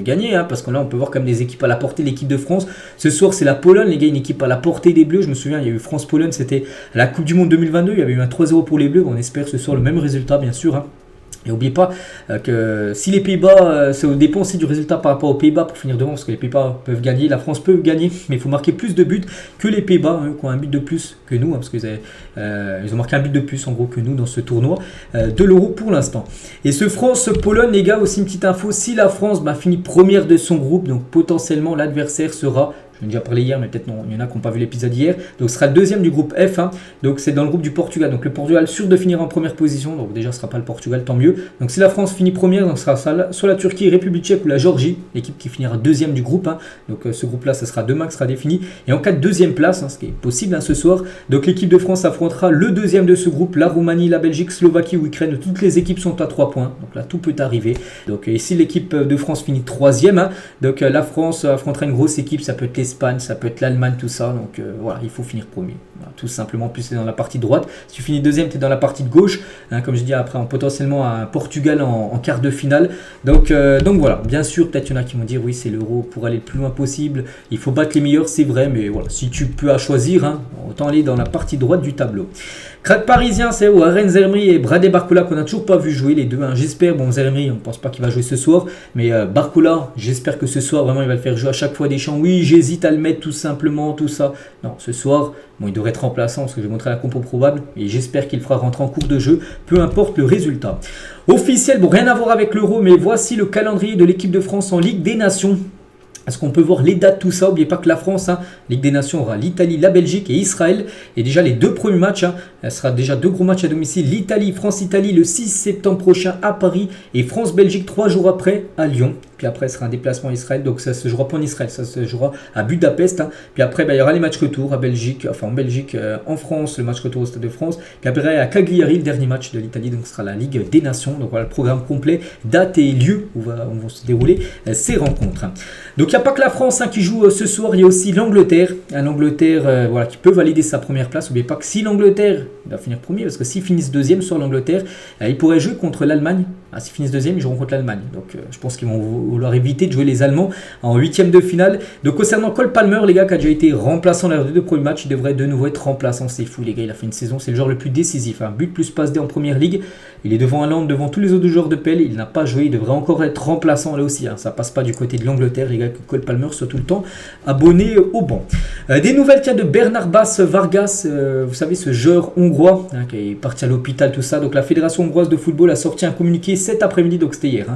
gagné, parce que là on peut voir comme des équipes à la portée de l'équipe de France. Ce soir c'est la Pologne, les gars, une équipe à la portée des Bleus. Je me souviens, il y a eu France-Pologne, c'était à la Coupe du Monde 2022, il y avait eu un 3-0 pour les Bleus. On espère ce soir le même résultat, bien sûr. Et n'oubliez pas que si les Pays-Bas, ça dépend aussi du résultat par rapport aux Pays-Bas pour finir devant, parce que les Pays-Bas peuvent gagner, la France peut gagner, mais il faut marquer plus de buts que les Pays-Bas, qui ont un but de plus que nous, parce qu'ils ils ont marqué un but de plus en gros que nous dans ce tournoi de l'Euro pour l'instant. Et ce France-Pologne, les gars, aussi une petite info, si la France finit première de son groupe, donc potentiellement l'adversaire sera... Je ai déjà parlé hier, mais peut-être non, il y en a qui n'ont pas vu l'épisode hier. Donc ce sera le deuxième du groupe F. Donc c'est dans le groupe du Portugal. Donc le Portugal sûr de finir en première position. Donc déjà ce ne sera pas le Portugal, tant mieux. Donc si la France finit première, donc ce sera soit la Turquie, République tchèque ou la Géorgie. L'équipe qui finira deuxième du groupe. Donc ce groupe-là, ce sera demain que sera défini. Et en cas de deuxième place, ce qui est possible ce soir, donc l'équipe de France affrontera le deuxième de ce groupe, la Roumanie, la Belgique, Slovaquie ou Ukraine. Toutes les équipes sont à 3 points. Donc là, tout peut arriver. Donc et si l'équipe de France finit troisième, donc la France affrontera une grosse équipe. Ça peut être l'Espagne, ça peut être l'Allemagne, tout ça. Donc voilà, il faut finir premier. Voilà, tout simplement. Plus c'est dans la partie droite. Si tu finis deuxième, tu es dans la partie de gauche. Comme je dis, après, potentiellement un Portugal en quart de finale. Donc voilà, bien sûr, peut-être il y en a qui vont dire oui, c'est l'Euro pour aller le plus loin possible. Il faut battre les meilleurs, c'est vrai. Mais voilà, si tu peux choisir, autant aller dans la partie droite du tableau. Crack parisien, c'est Warren Zermri et Bradley Barcola qu'on n'a toujours pas vu jouer les deux. J'espère, Zermri, on ne pense pas qu'il va jouer ce soir, mais Barcola, j'espère que ce soir, vraiment, il va le faire jouer à chaque fois Deschamps. Oui, j'hésite à le mettre tout simplement, tout ça. Non, ce soir, il devrait être remplaçant parce que je vais montrer la compo probable et j'espère qu'il fera rentrer en cours de jeu, peu importe le résultat. Officiel, rien à voir avec l'Euro, mais voici le calendrier de l'équipe de France en Ligue des Nations. Est-ce qu'on peut voir les dates, tout ça? N'oubliez pas que la France, Ligue des Nations, aura l'Italie, la Belgique et Israël. Et déjà les deux premiers matchs, elle sera déjà 2 gros matchs à domicile. L'Italie, France-Italie le 6 septembre prochain à Paris. Et France-Belgique 3 jours après à Lyon. Puis après, ce sera un déplacement à Israël. Donc ça se jouera pas en Israël, ça se jouera à Budapest. Puis après, il y aura les matchs retour en Belgique, en France, le match retour au Stade de France. Puis après, à Cagliari, le dernier match de l'Italie. Donc ce sera la Ligue des Nations. Donc voilà le programme complet, date et lieu où vont se dérouler ces rencontres. Donc il n'y a pas que la France qui joue ce soir, il y a aussi l'Angleterre. L'Angleterre qui peut valider sa première place. N'oubliez pas que si l'Angleterre va finir premier, parce que s'ils finissent deuxième sur l'Angleterre, ils pourraient jouer contre l'Allemagne. S'ils finissent deuxième, ils joueront contre l'Allemagne. Donc je pense qu'ils vont vouloir éviter de jouer les Allemands en huitième de finale. Donc concernant Cole Palmer, les gars, qui a déjà été remplaçant lors des 2 premiers matchs, il devrait de nouveau être remplaçant. C'est fou, les gars, il a fait une saison, c'est le joueur le plus décisif. But plus passe D en première ligue. Il est devant Haaland, devant tous les autres joueurs de PL. Il n'a pas joué, il devrait encore être remplaçant là aussi. Ça passe pas du côté de l'Angleterre, les gars, que Cole Palmer soit tout le temps abonné au banc. Des nouvelles cas de Bernard Bas Vargas, vous savez, ce joueur hongrois qui est parti à l'hôpital, tout ça. Donc la Fédération hongroise de football a sorti un communiqué cet après-midi, donc c'était hier.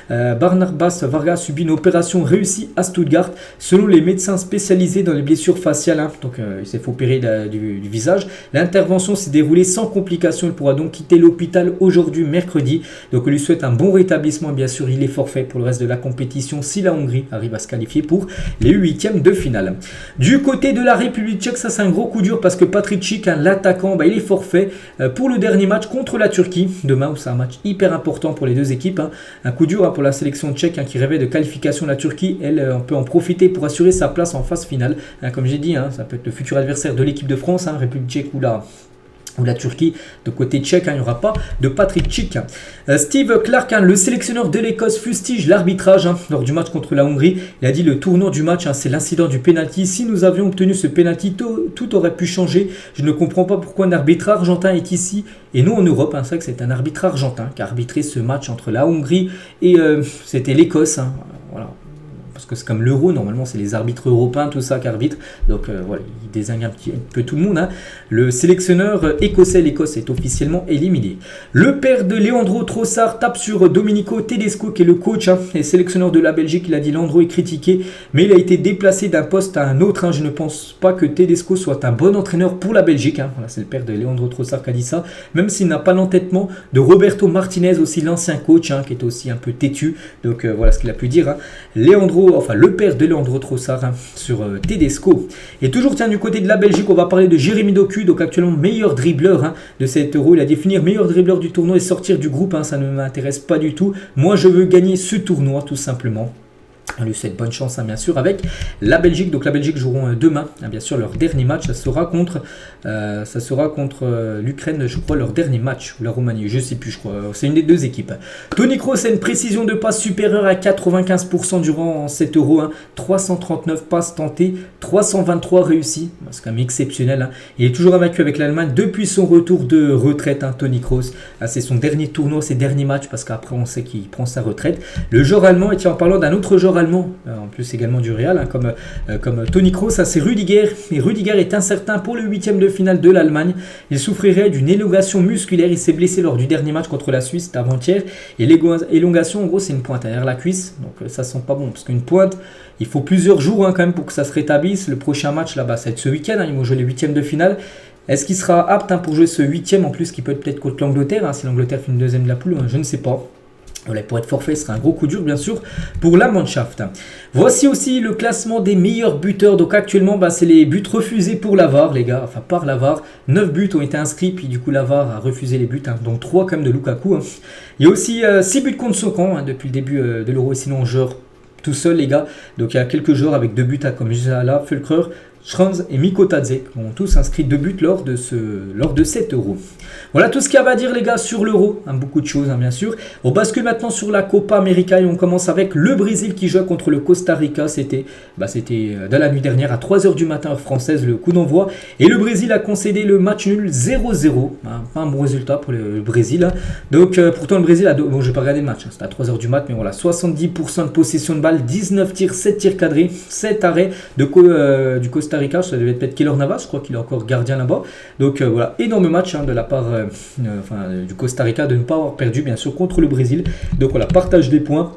Bernard Bas Vargas subit une opération réussie à Stuttgart. Selon les médecins spécialisés dans les blessures faciales, donc il s'est fait opérer du visage. L'intervention s'est déroulée sans complications. Il pourra donc quitter l'hôpital aujourd'hui, mercredi. Donc on lui souhaite un bon rétablissement. Bien sûr, il est forfait pour le reste de la compétition si la Hongrie arrive à se qualifier pour les 8e de finale. Du côté de la République tchèque, ça c'est un gros coup dur parce que Patrick Schick, l'attaquant, il est forfait pour le dernier match contre la Turquie. Demain, c'est un match hyper important pour les deux équipes. Un coup dur pour la sélection tchèque qui rêvait de qualification de la Turquie. Elle, on peut en profiter pour assurer sa place en phase finale. Comme j'ai dit, ça peut être le futur adversaire de l'équipe de France, République tchèque ou la Turquie. De côté tchèque, il n'y aura pas de Patrick Schick. Steve Clarke, le sélectionneur de l'Écosse, fustige l'arbitrage lors du match contre la Hongrie. Il a dit le tournant du match, c'est l'incident du pénalty. Si nous avions obtenu ce pénalty, tout aurait pu changer. Je ne comprends pas pourquoi un arbitre argentin est ici et nous en Europe. C'est vrai que c'est un arbitre argentin qui a arbitré ce match entre la Hongrie et c'était l'Écosse. Voilà. Parce que c'est comme l'Euro, normalement c'est les arbitres européens, tout ça qui arbitrent. Donc voilà, il désigne un petit peu tout le monde. Le sélectionneur écossais, l'Écosse est officiellement éliminé. Le père de Leandro Trossard tape sur Domenico Tedesco, qui est le coach et sélectionneur de la Belgique. Il a dit Leandro est critiqué, mais il a été déplacé d'un poste à un autre. Je ne pense pas que Tedesco soit un bon entraîneur pour la Belgique. Voilà, c'est le père de Leandro Trossard qui a dit ça, même s'il n'a pas l'entêtement de Roberto Martinez, aussi l'ancien coach, qui est aussi un peu têtu. Donc voilà ce qu'il a pu dire. Leandro enfin le père de Leandro Trossard sur Tedesco. Et toujours tiens du côté de la Belgique, on va parler de Jérémy Doku, donc actuellement meilleur dribbleur de cet Euro. Il a défini meilleur dribbleur du tournoi et sortir du groupe, ça ne m'intéresse pas du tout. Moi je veux gagner ce tournoi tout simplement. On lui souhaite bonne chance bien sûr avec la Belgique. Donc la Belgique joueront demain bien sûr leur dernier match. Ça sera contre l'Ukraine, je crois, leur dernier match, ou la Roumanie, je sais plus, je crois. C'est une des deux équipes. Toni Kroos a une précision de passe supérieure à 95% durant cet Euro. 339 passes tentées, 323 réussies. C'est quand même exceptionnel. Il est toujours invaincu avec l'Allemagne depuis son retour de retraite. Toni Kroos, c'est son dernier tournoi, ses derniers matchs, parce qu'après on sait qu'il prend sa retraite. Le joueur allemand, et tiens, en parlant d'un autre joueur allemand, en plus également du Real, comme Toni Kroos, c'est Rudiger. Et Rudiger est incertain pour le 8e de finale de l'Allemagne. Il souffrirait d'une élongation musculaire. Il s'est blessé lors du dernier match contre la Suisse avant-hier. Et l'élongation, en gros, c'est une pointe derrière la cuisse. Donc ça sent pas bon, parce qu'une pointe, il faut plusieurs jours quand même pour que ça se rétablisse. Le prochain match là-bas, ça va être ce week-end. Ils vont jouer les 8e de finale. Est-ce qu'il sera apte pour jouer ce 8e en plus, qui peut être peut-être contre l'Angleterre, si l'Angleterre fait une deuxième de la poule, je ne sais pas. Voilà, pour être forfait, ce sera un gros coup dur, bien sûr, pour la Mannschaft. Voici aussi le classement des meilleurs buteurs. Donc actuellement, c'est les buts refusés pour la VAR, les gars. Enfin, par la VAR. 9 buts ont été inscrits, puis du coup, la VAR a refusé les buts. Donc 3 quand même de Lukaku. Il y a aussi 6 buts contre son camp depuis le début de l'Euro. Et sinon, joueur tout seul, les gars. Donc il y a quelques joueurs avec 2 buts, comme Gisala, Fulkrug, Schranz et Miko Tadze qui ont tous inscrit 2 buts lors de cet Euro. Voilà tout ce qu'il y a à dire, les gars, sur l'Euro. Beaucoup de choses, bien sûr. On bascule maintenant sur la Copa América et on commence avec le Brésil qui joue contre le Costa Rica. C'était dans la nuit dernière à 3h du matin heure française, le coup d'envoi. Et le Brésil a concédé le match nul 0-0. Pas un bon résultat pour le Brésil. Donc pourtant le Brésil bon, je n'ai pas regardé le match, c'était à 3h du mat, mais voilà, 70% de possession de balle, 19 tirs, 7 tirs cadrés, 7 arrêts du Costa Rica. Ça devait être peut-être Keylor Navas, je crois qu'il est encore gardien là-bas. Donc voilà, énorme match de la part du Costa Rica de ne pas avoir perdu bien sûr contre le Brésil. Donc voilà, partage des points.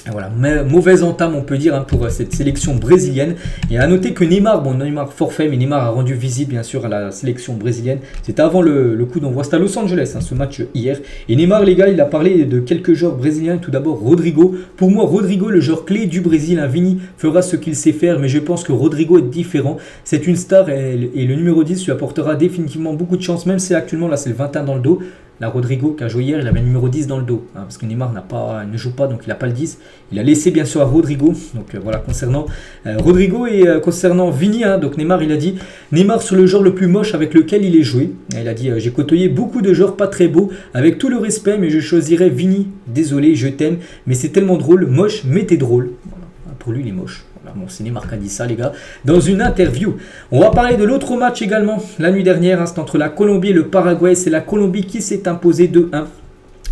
Voilà, mauvaise entame on peut dire pour cette sélection brésilienne. Et à noter que Neymar forfait, mais Neymar a rendu visite bien sûr à la sélection brésilienne. C'était avant le coup d'envoi, c'était à Los Angeles ce match hier. Et Neymar, les gars, il a parlé de quelques joueurs brésiliens. Tout d'abord Rodrigo. Pour moi Rodrigo, le joueur clé du Brésil. Vini fera ce qu'il sait faire, mais je pense que Rodrigo est différent. C'est une star et le numéro 10 lui apportera définitivement beaucoup de chance, même si actuellement là c'est le 21 dans le dos. Là, Rodrigo, qui a joué hier, il avait le numéro 10 dans le dos. Parce que Neymar ne joue pas, donc il n'a pas le 10. Il a laissé bien sûr à Rodrigo. Donc voilà, concernant Rodrigo et concernant Vini, donc Neymar, il a dit Neymar sur le joueur le plus moche avec lequel il est joué. Et il a dit j'ai côtoyé beaucoup de joueurs pas très beaux, avec tout le respect, mais je choisirais Vini. Désolé, je t'aime, mais c'est tellement drôle. Moche, mais t'es drôle. Voilà. Pour lui, il est moche. Bon, c'est Neymar qui a dit ça, les gars, dans une interview. On va parler de l'autre match également. La nuit dernière, c'est entre la Colombie et le Paraguay. C'est la Colombie qui s'est imposée 2-1.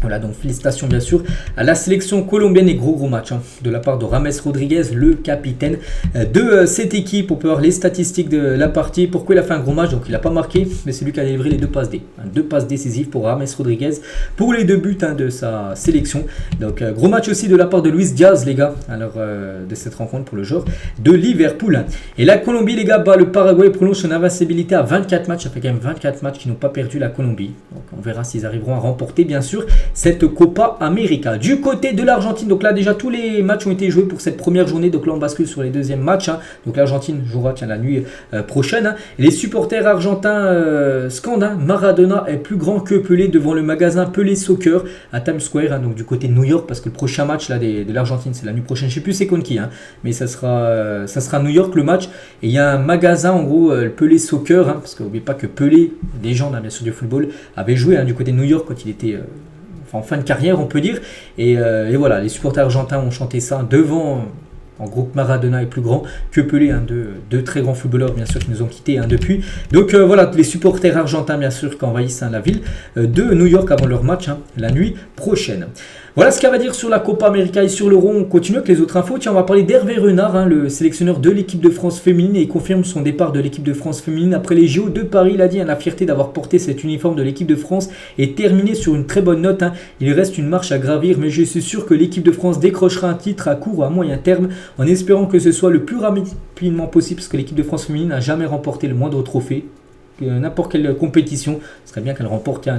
Voilà, donc félicitations bien sûr à la sélection colombienne et gros match de la part de James Rodriguez, le capitaine de cette équipe. On peut voir les statistiques de la partie. Pourquoi il a fait un gros match? Donc il n'a pas marqué, mais c'est lui qui a délivré les 2 passes D. 2 passes décisives pour James Rodriguez pour les 2 buts de sa sélection. Donc gros match aussi de la part de Luis Diaz, les gars, alors de cette rencontre pour le joueur de Liverpool. Et la Colombie, les gars, le Paraguay prolonge son invincibilité à 24 matchs. Ça fait quand même 24 matchs qu'ils n'ont pas perdu la Colombie. Donc on verra s'ils arriveront à remporter bien sûr cette Copa América. Du côté de l'Argentine, donc là déjà tous les matchs ont été joués pour cette première journée. Donc là on bascule sur les deuxièmes matchs. Donc l'Argentine jouera la nuit prochaine. Les supporters argentins scandent Maradona est plus grand que Pelé devant le magasin Pelé Soccer à Times Square, donc du côté de New York, parce que le prochain match là, de l'Argentine c'est la nuit prochaine. Je sais plus c'est contre qui, mais ça sera New York le match. Et il y a un magasin en gros, le Pelé Soccer, parce qu'oubliez pas que Pelé, légende bien sûr du football, avait joué du côté de New York quand il était en fin de carrière on peut dire, et voilà, les supporters argentins ont chanté ça devant, en groupe Maradona est plus grand que Pelé, deux très grands footballeurs bien sûr qui nous ont quittés depuis. Donc voilà, les supporters argentins bien sûr qui envahissent la ville de New York avant leur match la nuit prochaine. Voilà ce qu'il y a à dire sur la Copa América et sur l'Euro. On continue avec les autres infos. Tiens, on va parler d'Hervé Renard, le sélectionneur de l'équipe de France féminine, et il confirme son départ de l'équipe de France féminine après les JO de Paris. Il a dit la fierté d'avoir porté cet uniforme de l'équipe de France est terminée sur une très bonne note. Il reste une marche à gravir, mais je suis sûr que l'équipe de France décrochera un titre à court ou à moyen terme, en espérant que ce soit le plus rapidement possible, parce que l'équipe de France féminine n'a jamais remporté le moindre trophée. N'importe quelle compétition, ce serait bien qu'elle remporte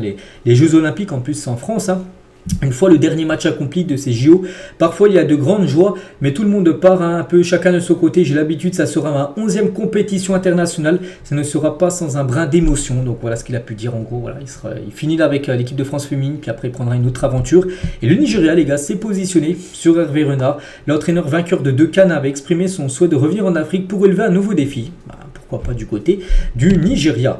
les Jeux Olympiques, en plus c'est en France. Une fois le dernier match accompli de ces JO, parfois il y a de grandes joies, mais tout le monde part un peu chacun de son côté. J'ai l'habitude, ça sera ma 11e compétition internationale. Ça ne sera pas sans un brin d'émotion. Donc voilà ce qu'il a pu dire en gros. Voilà, il finit là avec l'équipe de France féminine, puis après il prendra une autre aventure. Et le Nigeria, les gars, s'est positionné sur Hervé Renard. L'entraîneur vainqueur de 2 CAN avait exprimé son souhait de revenir en Afrique pour relever un nouveau défi. Pourquoi pas du côté du Nigeria.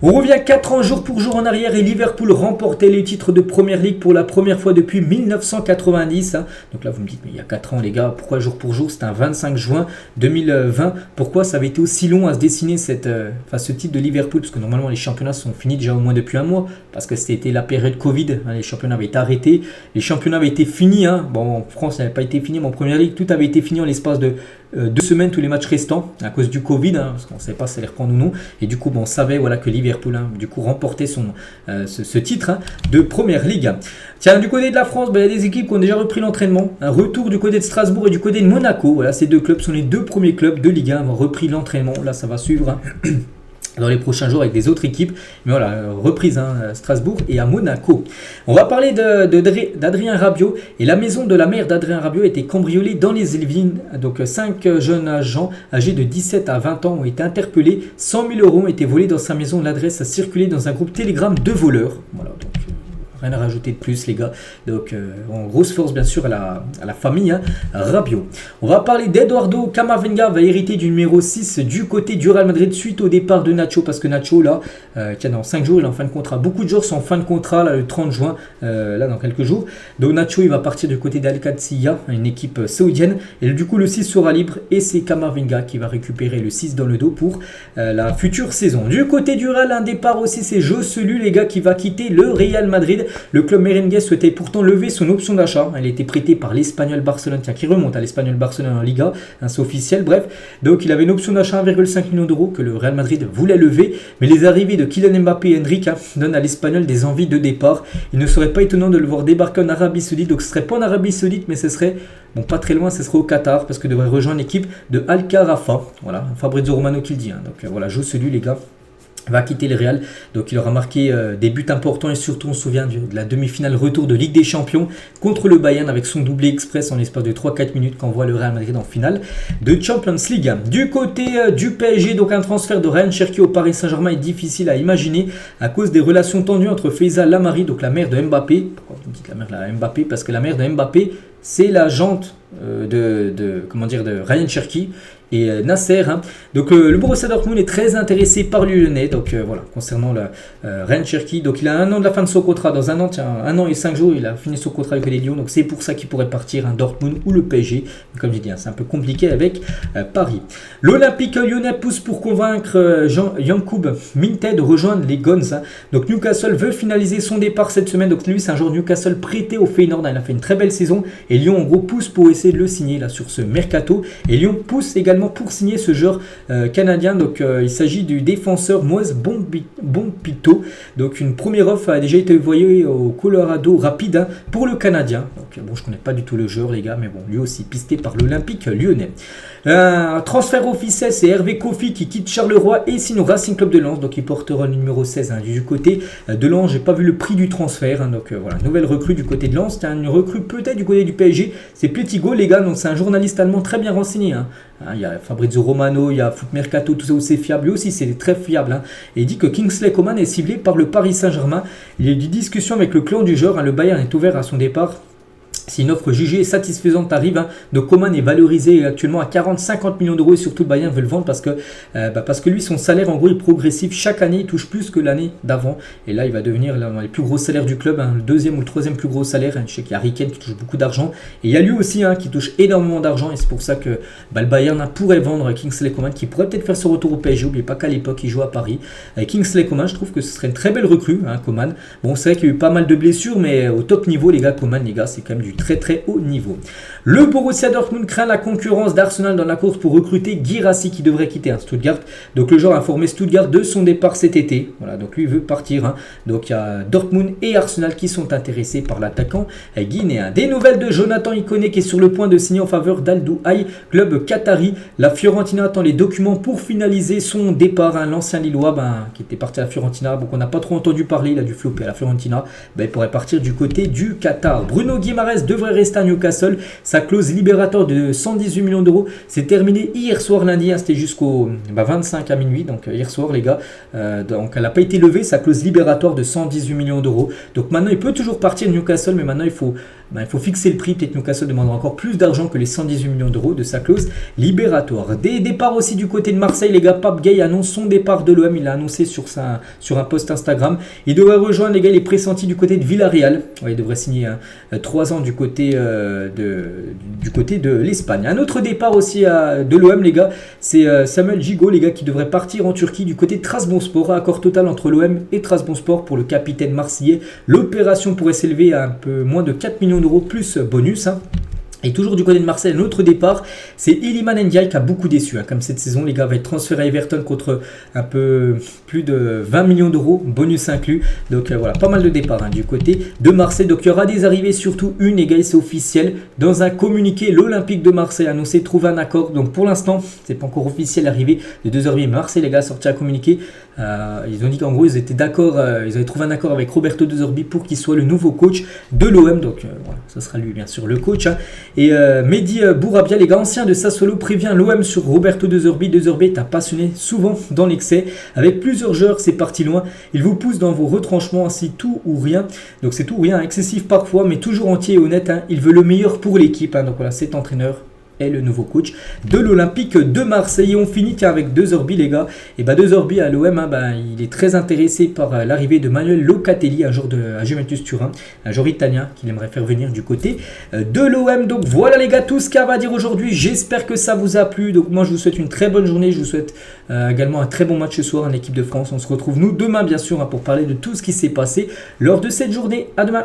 On revient 4 ans jour pour jour en arrière et Liverpool remportait les titres de Premier League pour la première fois depuis 1990. Donc là vous me dites mais il y a 4 ans les gars, pourquoi jour pour jour? C'était un 25 juin 2020. Pourquoi ça avait été aussi long à se dessiner ce titre de Liverpool? Parce que normalement les championnats sont finis déjà au moins depuis un mois. Parce que c'était la période Covid, les championnats avaient été arrêtés. Les championnats avaient été finis. Bon, en France ça n'avait pas été fini, mais en Premier League tout avait été fini en l'espace de 2 semaines, tous les matchs restants à cause du Covid, parce qu'on ne savait pas si ça allait reprendre ou non. Et du coup, on savait que Liverpool du coup remportait ce titre de Première Ligue. Tiens, du côté de la France, il y a des équipes qui ont déjà repris l'entraînement. Un retour du côté de Strasbourg et du côté de Monaco. Voilà, ces deux clubs sont les 2 premiers clubs de Ligue 1 qui ont repris l'entraînement. Là, ça va suivre dans les prochains jours avec des autres équipes. Mais voilà, reprise à Strasbourg et à Monaco. On va parler d'Adrien Rabiot. Et la maison de la mère d'Adrien Rabiot a été cambriolée dans les Yvelines. Donc 5 jeunes agents âgés de 17 à 20 ans ont été interpellés. 100 000 € ont été volés dans sa maison. L'adresse a circulé dans un groupe Telegram de voleurs. Voilà, donc rien à rajouter de plus les gars. Donc en grosse force bien sûr à la famille Rabiot. On va parler d'Eduardo Camavinga, va hériter du numéro 6 du côté du Real Madrid suite au départ de Nacho. Parce que Nacho là, dans 5 jours il est en fin de contrat. Beaucoup de joueurs sont en fin de contrat là, le 30 juin, là dans quelques jours. Donc Nacho il va partir du côté d'Al-Qadsiya, une équipe saoudienne. Et du coup le 6 sera libre et c'est Camavinga qui va récupérer le 6 dans le dos pour la future saison. Du côté du Real, un départ aussi, c'est Joselu les gars qui va quitter le Real Madrid. Le club merengue souhaitait pourtant lever son option d'achat. Elle a été prêtée par l'Espagnol Barcelone, qui remonte à l'Espagnol Barcelone en Liga, c'est officiel, bref. Donc il avait une option d'achat 1,5 million d'euros que le Real Madrid voulait lever, mais les arrivées de Kylian Mbappé et Henrik donnent à l'Espagnol des envies de départ. Il ne serait pas étonnant de le voir débarquer en Arabie Saoudite, donc ce serait pas en Arabie Saoudite, mais ce serait, bon pas très loin, ce serait au Qatar, parce que devrait rejoindre l'équipe de Al Kharafa. Voilà, Fabrizio Romano qui le dit. Donc voilà, Joselu les gars va quitter le Real, donc il aura marqué des buts importants et surtout on se souvient de la demi-finale retour de Ligue des Champions contre le Bayern avec son doublé express en l'espace de 3-4 minutes quand on voit le Real Madrid en finale de Champions League. Du côté du PSG, donc un transfert de Ryan Cherki au Paris Saint-Germain est difficile à imaginer à cause des relations tendues entre Faiza Lamari, donc la mère de Mbappé. Pourquoi vous dites la mère de Mbappé? Parce que la mère de Mbappé c'est l'agente de Ryan Cherki et Nasser. Donc le Borussia Dortmund est très intéressé par le Lyonnais. Donc voilà, concernant Ryan Cherki. Donc il a 1 an de la fin de son contrat. Dans 1 an et 5 jours, il a fini son contrat avec les Lions. Donc c'est pour ça qu'il pourrait partir Dortmund ou le PSG. Mais comme j'ai dit, c'est un peu compliqué avec Paris. L'Olympique Lyonnais pousse pour convaincre Yankoub Minteh de rejoindre les Guns. Donc Newcastle veut finaliser son départ cette semaine. Donc lui, c'est un joueur Newcastle prêté au Feyenoord. Il a fait une très belle saison. Et Lyon en gros pousse pour essayer de le signer là sur ce mercato. Et Lyon pousse également pour signer ce joueur canadien. Donc il s'agit du défenseur Moise Bompito. Donc une première offre a déjà été envoyée au Colorado Rapide pour le Canadien. Donc bon, je connais pas du tout le joueur les gars, mais bon, lui aussi pisté par l'Olympique Lyonnais. Transfert officiel, c'est Hervé Kofi qui quitte Charleroi et signe au Racing Club de Lens. Donc il portera le numéro 16 du côté de Lens. J'ai pas vu le prix du transfert. Donc voilà, nouvelle recrue du côté de Lens. C'est une recrue peut-être du côté du PSG. C'est Petigo les gars. Donc c'est un journaliste allemand très bien renseigné. Il y a Fabrizio Romano, il y a Foot Mercato, tout ça où c'est fiable. Lui aussi c'est très fiable. Et il dit que Kingsley Coman est ciblé par le Paris Saint-Germain. Il y a eu des discussions avec le clan du joueur. Le Bayern est ouvert à son départ. Si une offre jugée satisfaisante arrive, donc Coman est valorisé actuellement à 40-50 millions d'euros et surtout le Bayern veut le vendre parce que lui son salaire en gros est progressif, chaque année il touche plus que l'année d'avant et là il va devenir l'un des plus gros salaires du club, le deuxième ou le troisième plus gros salaire. Je sais qu'il y a Harry Kane qui touche beaucoup d'argent et il y a lui aussi qui touche énormément d'argent et c'est pour ça que le Bayern pourrait vendre Kingsley Coman qui pourrait peut-être faire son retour au PSG. N'oubliez pas qu'à l'époque il jouait à Paris. Kingsley Coman, je trouve que ce serait une très belle recrue, Coman. Bon c'est vrai qu'il y a eu pas mal de blessures mais au top niveau les gars, Coman les gars c'est quand même du très très haut niveau. Le Borussia Dortmund craint la concurrence d'Arsenal dans la course pour recruter Guirassy qui devrait quitter Stuttgart. Donc le joueur a informé Stuttgart de son départ cet été. Voilà, donc lui veut partir. Donc il y a Dortmund et Arsenal qui sont intéressés par l'attaquant guinéen. Des nouvelles de Jonathan Ikoné qui est sur le point de signer en faveur d'Al Douaï, club qatari. La Fiorentina attend les documents pour finaliser son départ. L'ancien Lillois qui était parti à la Fiorentina, donc on n'a pas trop entendu parler, il a dû flopper à la Fiorentina. Il pourrait partir du côté du Qatar. Bruno Guimaraes devrait rester à Newcastle. Sa clause libératoire de 118 millions d'euros s'est terminée hier soir lundi. C'était jusqu'au 25 à minuit, donc hier soir les gars. Donc elle n'a pas été levée, sa clause libératoire de 118 millions d'euros. Donc maintenant il peut toujours partir de Newcastle, mais maintenant il faut fixer le prix. Peut-être Newcastle demandera encore plus d'argent que les 118 millions d'euros de sa clause libératoire. Des départs aussi du côté de Marseille, les gars. Pape Gueye annonce son départ de l'OM. Il l'a annoncé sur un post Instagram. Il devrait rejoindre, les gars, il est pressenti du côté de Villarreal. Il devrait signer 3 ans du côté de l'Espagne. Un autre départ aussi de l'OM, les gars, c'est Samuel Gigot, les gars, qui devrait partir en Turquie du côté de Trabzonspor. Accord total entre l'OM et Trabzonspor pour le capitaine marseillais. L'opération pourrait s'élever à un peu moins de 4 millions d'euros plus bonus. Et toujours du côté de Marseille, un autre départ, c'est Iliman Ndiaye qui a beaucoup déçu. Comme cette saison, les gars, va être transféré à Everton contre un peu plus de 20 millions d'euros, bonus inclus. Donc voilà, pas mal de départs du côté de Marseille. Donc il y aura des arrivées, surtout une, les gars, c'est officiel. Dans un communiqué, l'Olympique de Marseille a annoncé trouver un accord. Donc pour l'instant, c'est pas encore officiel l'arrivée de 2h30. Marseille, les gars, sorti un communiqué. Ils ont dit qu'en gros, ils étaient d'accord, ils avaient trouvé un accord avec Roberto De Zerbi pour qu'il soit le nouveau coach de l'OM. Donc voilà, ça sera lui, bien sûr, le coach. Et Mehdi Bourabia, les gars, ancien de Sassuolo, prévient l'OM sur Roberto De Zerbi. De Zerbi est un passionné, souvent dans l'excès. Avec plusieurs joueurs, c'est parti loin. Il vous pousse dans vos retranchements, ainsi tout ou rien. Donc c'est tout ou rien, excessif parfois, mais toujours entier et honnête. Il veut le meilleur pour l'équipe. Donc voilà, cet entraîneur est le nouveau coach de l'Olympique de Marseille. Et on finit avec De Zerbi, les gars. Et De Zerbi à l'OM, il est très intéressé par l'arrivée de Manuel Locatelli, un joueur de Juventus Turin, un joueur italien qu'il aimerait faire venir du côté de l'OM. Donc voilà les gars, tout ce qu'il y a à dire aujourd'hui. J'espère que ça vous a plu. Donc moi je vous souhaite une très bonne journée. Je vous souhaite également un très bon match ce soir en équipe de France. On se retrouve nous demain bien sûr pour parler de tout ce qui s'est passé lors de cette journée. À demain.